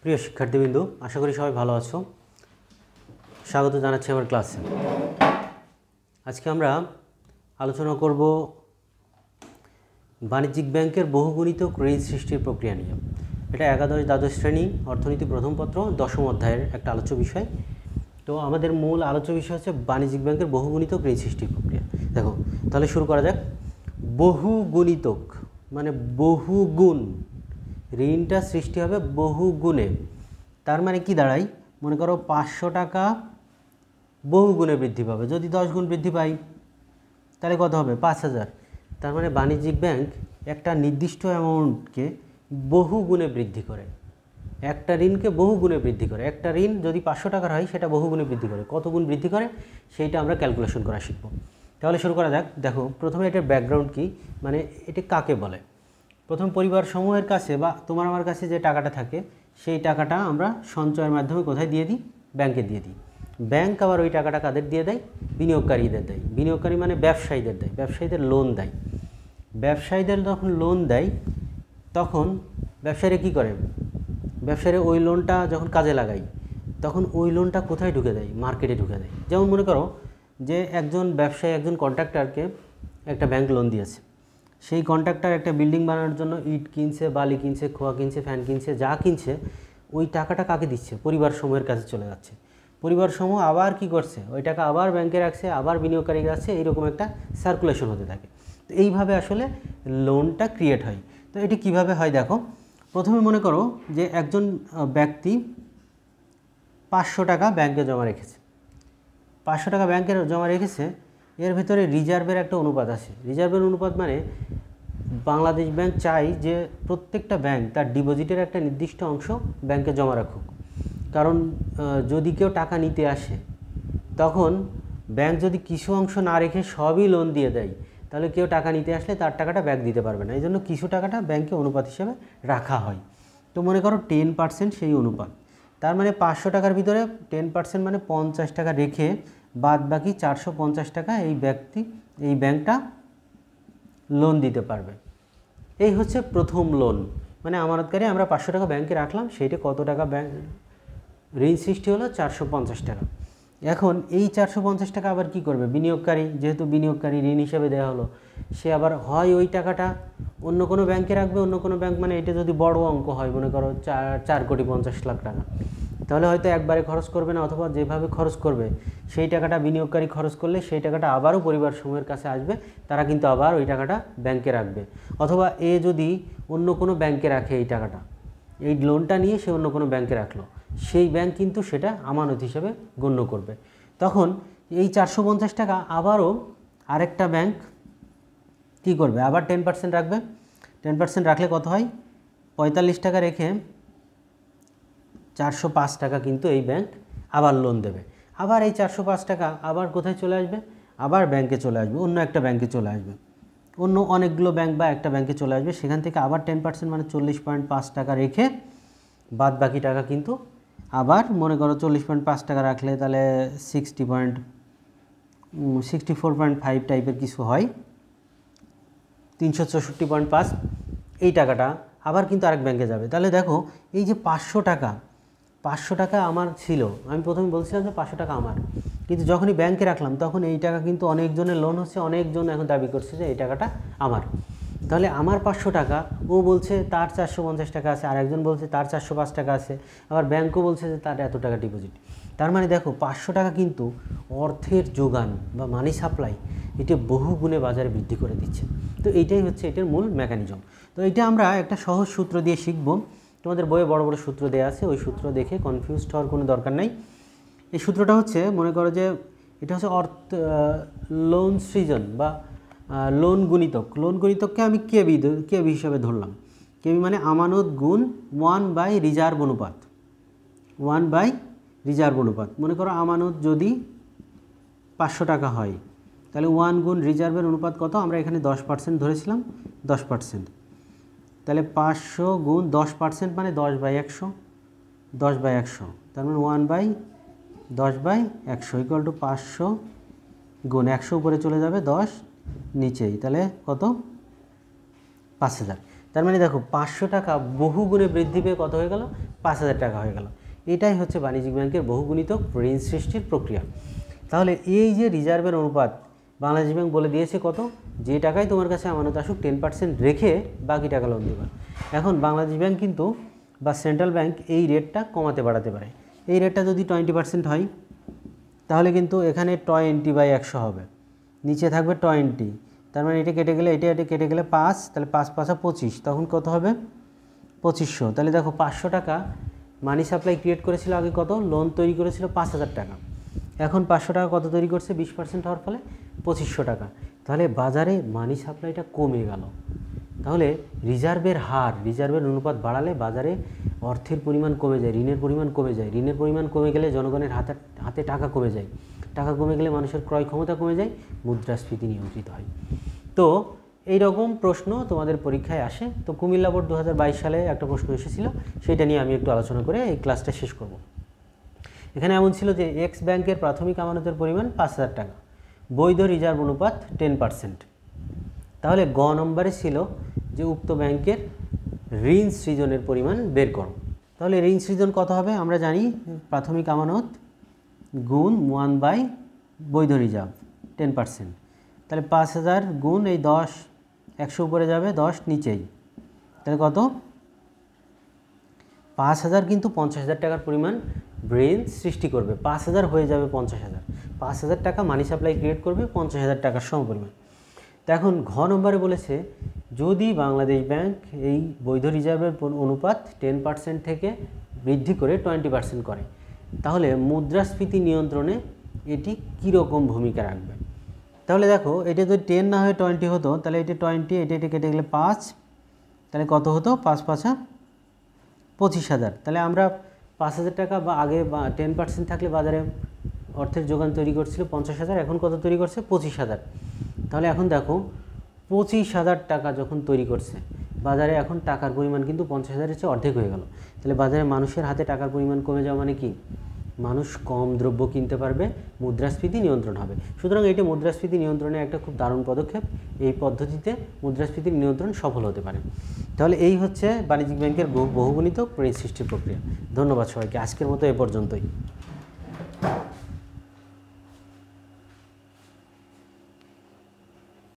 প্রিয় শিক্ষার্থীবৃন্দ, আশা করি সবাই ভালো আছো। স্বাগত জানাচ্ছি আমার ক্লাসে। আজকে আমরা আলোচনা করব বাণিজ্যিক ব্যাংকের বহুগুণিত ঋণ সৃষ্টির প্রক্রিয়া নিয়ে। এটা একাদশ দ্বাদশ শ্রেণী অর্থনীতি প্রথম পত্র 10ম অধ্যায়ের একটা আলোচ্য বিষয়। তো আমাদের মূল আলোচ্য বিষয় হচ্ছে বাণিজ্যিক ব্যাংকের বহুগুণিত ঋণ সৃষ্টির প্রক্রিয়া। দেখো, তাহলে শুরু করা যাক। বহুগুণিতক মানে বহুগুণ, ঋণটা সৃষ্টি হবে বহুগুণে। তার মানে কি দাঁড়ায়? মনে করো 500 টাকা বহুগুণে বৃদ্ধি পাবে। যদি 10 গুণ বৃদ্ধি পাই তাহলে কত হবে? 5000। তার মানে বাণিজ্যিক ব্যাংক একটা নির্দিষ্ট অ্যামাউন্টকে বহুগুণে বৃদ্ধি করে, একটা ঋণকে বহুগুণে বৃদ্ধি করে। একটা ঋণ যদি 500 টাকার হয় সেটা বহুগুণে বৃদ্ধি করে। কত গুণ বৃদ্ধি করে সেইটা আমরা ক্যালকুলেশন করা শিখব। তাহলে শুরু করা যাক। দেখো, প্রথমে এটার ব্যাকগ্রাউন্ড কি, মানে এটা কাকে বলে। প্রথম পরিবার সমূহের কাছে বা তোমার আমার কাছে যে টাকাটা থাকে সেই টাকাটা আমরা সঞ্চয়ের মাধ্যমে কোথায় দিয়ে দিই? ব্যাংকে দিয়ে দিই। ব্যাংক আবার ওই টাকাটা কাদের দিয়ে দেয়? বিনিয়োগকারীদের দেয়। বিনিয়োগকারী মানে ব্যবসায়ীদের দেয়, ব্যবসায়ীদের লোন দেয়। ব্যবসায়ীদের যখন লোন দেয় তখন ব্যবসায়ীরা কী করে? ব্যবসায়ীরা ওই লোনটা যখন কাজে লাগায় তখন ওই লোনটা কোথায় ঢুকে দেয়? মার্কেটে ঢুকে দেয়। যেমন মনে করো যে একজন ব্যবসায়ী একজন কন্ট্রাক্টরকে একটা ব্যাংক লোন দিয়েছে। সেই কন্ট্রাক্টর একটা বিল্ডিং বানানোর জন্য ইট কিনছে, বালি কিনছে, খোয়া কিনছে, ফ্যান কিনছে, যা কিনছে ওই টাকাটা কাকে দিচ্ছে? পরিবার সমূহের কাছে চলে যাচ্ছে। পরিবার সমূহ আবার কি করছে? ওই টাকা আবার ব্যাংকে রাখছে, আবার বিনিয়োগকারী রাখছে, এইরকম একটা সার্কুলেশন হতে থাকে। তো এইভাবে আসলে লোনটা ক্রিয়েট হয়। তো এটি কিভাবে হয় দেখো। প্রথমে মনে করো যে একজন ব্যক্তি 500 টাকা ব্যাংকে জমা রেখেছে। 500 টাকা ব্যাংকে জমা রেখেছে, এর ভিতরে রিজার্ভের একটা অনুপাত আছে। রিজার্ভের অনুপাত মানে বাংলাদেশ ব্যাংক চাই যে প্রত্যেকটা ব্যাংক তার ডিপোজিটের একটা নির্দিষ্ট অংশ ব্যাংকে জমা রাখুক। কারণ যদি কেউ টাকা নিতে আসে তখন ব্যাংক যদি কিছু অংশ না রেখে সবই লোন দিয়ে দেয় তাহলে কেউ টাকা নিতে আসলে তার টাকাটা ব্যাংক দিতে পারবে না। এই জন্য কিছু টাকাটা ব্যাংকে অনুপাত হিসেবে রাখা হয়। তো মনে করো 10% সেই অনুপাত। তার মানে 500 টাকার ভিতরে 10% মানে 50 টাকা রেখে বাদ বাকি 450 টাকা এই ব্যাংকটা লোন দিতে পারবে। এই হচ্ছে প্রথম লোন। মানে আমানতকারী আমরা 500 টাকা ব্যাংকে রাখলাম, সেইটা কত টাকা ঋণ সৃষ্টি হলো? 450 টাকা। এখন এই 450 টাকা আবার কি করবে? বিনিয়োগকারী, যেহেতু বিনিয়োগকারী ঋণ হিসেবে দেওয়া হলো, সে আবার হয় ওই টাকাটা অন্য কোনো ব্যাংকে রাখবে। অন্য কোনো ব্যাংক মানে এটা যদি বড় অঙ্ক হয়, মনে করো 4,50,00,000 টাকা, তাহলে হয়তো একবারে খরচ করবে না, অথবা যেভাবে খরচ করবে সেই টাকাটা বিনিয়োগকারী খরচ করলে সেই টাকাটা আবারও পরিবার সমূহের কাছে আসবে, তারা কিন্তু আবার ওই টাকাটা ব্যাংকে রাখবে। অথবা এ যদি অন্য কোনো ব্যাংকে রাখে এই টাকাটা, এই লোনটা নিয়ে সে অন্য কোনো ব্যাংকে রাখলো, সেই ব্যাংক কিন্তু সেটা আমানত হিসেবে গণ্য করবে। তখন এই 450 টাকা আবারও আরেকটা ব্যাংক কী করবে? আবার 10% রাখবে। 10% রাখলে কত হয়? 45 টাকা রেখে 405 টাকা কিন্তু এই ব্যাংক আবার লোন দেবে। আবার এই 405 টাকা আবার কোথায় চলে আসবে? আবার ব্যাংকে চলে আসবে, অন্য একটা ব্যাংকে চলে আসবে, অন্য অনেকগুলো ব্যাংক বা একটা ব্যাংকে চলে আসবে। সেখান থেকে আবার 10% মানে 40.5 টাকা রেখে বাদ বাকি টাকা কিন্তু আবার মনে করো 40.5 টাকা রাখলে তাহলে 64.5 টাইপের কিছু হয়, 364.5 এই টাকাটা আবার কিন্তু আরেক ব্যাংকে যাবে। তাহলে দেখো এই যে 500 টাকা আমার ছিল, আমি প্রথমে বলছিলাম যে 500 টাকা আমার, কিন্তু যখনই ব্যাংকে রাখলাম তখন এই টাকা কিন্তু অনেকজনের লোন হচ্ছে, অনেকজন এখন দাবি করছে যে এই টাকাটা আমার। তাহলে আমার 500 টাকা, ও বলছে তার 450 টাকা আছে, আর একজন বলছে তার 405 টাকা আছে, আবার ব্যাংকও বলছে যে তার এত টাকা ডিপোজিট। তার মানে দেখো 500 টাকা কিন্তু অর্থের যোগান বা মানি সাপ্লাই এটা বহু গুণে বাজারে বৃদ্ধি করে দিচ্ছে। তো এইটাই হচ্ছে এটার মূল মেকানিজম। তো এটা আমরা একটা সহজ সূত্র দিয়ে শিখব। তোমাদের বইয়ে বড় বড় সূত্র দেওয়া আছে, ওই সূত্র দেখে কনফিউজড হওয়ার কোনো দরকার নেই। এই সূত্রটা হচ্ছে, মনে করো যে এটা হচ্ছে লোন সৃজন বা লোন গুণিতক। লোন গুণিতককে আমি কেবি হিসাবে ধরলাম। কেবি মানে আমানত গুণ 1/রিজার্ভ অনুপাত। 1/রিজার্ভ অনুপাত। মনে করো আমানত যদি 500 টাকা হয় তাহলে 1 গুণ রিজার্ভের অনুপাত কত? আমরা এখানে 10% ধরেছিলাম, 10%। তাহলে 500 গুণ 10% মানে 10/100, 10/100। তার মানে 1/10/100 ইকুয়াল টু 500 গুণ 100 উপরে চলে যাবে, 10 নিচেই, তাহলে কত? 5000। তার মানে দেখো 500 টাকা বহু গুণে বৃদ্ধি পেয়ে কত হয়ে গেল? 5,000 টাকা হয়ে গেল। এটাই হচ্ছে বাণিজ্যিক ব্যাংকের বহুগুণিতক ঋণ সৃষ্টির প্রক্রিয়া। তাহলে এই যে রিজার্ভের অনুপাত বাংলাদেশ ব্যাংক বলে দিয়েছে কত, যে টাকায় তোমার কাছে আমানত আসুক 10% রেখে বাকি টাকা লোন দেবে। এখন বাংলাদেশ ব্যাংক কিন্তু বা সেন্ট্রাল ব্যাংক এই রেটটা কমাতে বাড়াতে পারে। এই রেটটা যদি 20% হয় তাহলে কিন্তু এখানে 20/100 হবে, নিচে থাকবে 20, তার মানে এটা কেটে গেলে এটা কেটে গেলে 5, তাহলে 5 5 25, তখন কত হবে 2500। তাহলে দেখো 500 টাকা মানি সাপ্লাই ক্রিয়েট করেছিল আগে, কত লোন তৈরি করেছিল 5,000 টাকা, এখন 500 টাকা কত তৈরি করছে 20% হওয়ার ফলে 2500 টাকা। তাহলে বাজারে মানি সাপ্লাইটা কমে গেল। তাহলে রিজার্ভের হার, রিজার্ভের অনুপাত বাড়ালে বাজারে অর্থের পরিমাণ কমে যায়, ঋণের পরিমাণ কমে যায়, ঋণের পরিমাণ কমে গেলে জনগণের হাতে টাকা কমে যায়, টাকা কমে গেলে মানুষের ক্রয় ক্ষমতা কমে যায়, মুদ্রাস্ফীতি নিয়ন্ত্রিত হয়। তো এই রকম প্রশ্ন তোমাদের পরীক্ষায় আসে। তো কুমিল্লা বোর্ড 2022 সালে একটা প্রশ্ন এসেছিল, সেটা নিয়ে আমি একটু আলোচনা করে এই ক্লাসটা শেষ করব। এখানে এমন ছিল যে এক্স ব্যাংকের প্রাথমিক আমানতের পরিমাণ 5,000 টাকা, বৈধ রিজার্ভ অনুপাত 10%। তাহলে গ নম্বরে ছিল যে উক্ত ব্যাংকের ঋণ সৃজনের পরিমাণ বের করো। তাহলে ঋণ সৃজন কত হবে আমরা জানি, প্রাথমিক আমানত গুণ 1/, বৈধ রিজার্ভ 10%। তাহলে 5,000 গুণ এই 10, 100 উপরে যাবে, 10 নিচেই, তাহলে কত 5,000 কিন্তু 50,000 টাকার পরিমাণ ঋণ সৃষ্টি করবে। 5,000 হয়ে যাবে 50,000, 5,000 টাকা মানি সাপ্লাই ক্রিয়েট করবে 50,000 টাকার সমপরিমাণ। তো এখন ঘ নম্বরে বলেছে যদি বাংলাদেশ ব্যাংক এই বৈধ রিজার্ভের অনুপাত 10% থেকে বৃদ্ধি করে 20% করে, তাহলে মুদ্রাস্ফীতি নিয়ন্ত্রণে এটি কীরকম ভূমিকা রাখবে। তাহলে দেখো এটা যদি 10 না হয়ে 20 হতো, তাহলে এটা 20, এটা কেটে গেলে 5, তাহলে কত হতো 5 5 25,000। তাহলে আমরা 5,000 টাকা বা আগে 10% থাকলে বাজারে অর্থের যোগান তৈরি করছিল 50,000, এখন কত তৈরি করছে 25,000। তাহলে এখন দেখো 25,000 টাকা যখন তৈরি করছে বাজারে, এখন টাকার পরিমাণ কিন্তু 50,000-এর চেয়ে অর্ধেক হয়ে গেল। তাহলে বাজারে মানুষের হাতে টাকার পরিমাণ কমে যাওয়া মানে কি, মানুষ কম দ্রব্য কিনতে পারবে, মুদ্রাস্ফীতি নিয়ন্ত্রণ হবে। সুতরাং এটি মুদ্রাস্ফীতি নিয়ন্ত্রণে একটা খুব দারুণ পদক্ষেপ। এই পদ্ধতিতে মুদ্রাস্ফীতির নিয়ন্ত্রণ সফল হতে পারে। তাহলে এই হচ্ছে বাণিজ্যিক ব্যাংকের বহুগুণিতক ঋণ সৃষ্টির প্রক্রিয়া। ধন্যবাদ সবাইকে, আজকের মতো এ পর্যন্তই।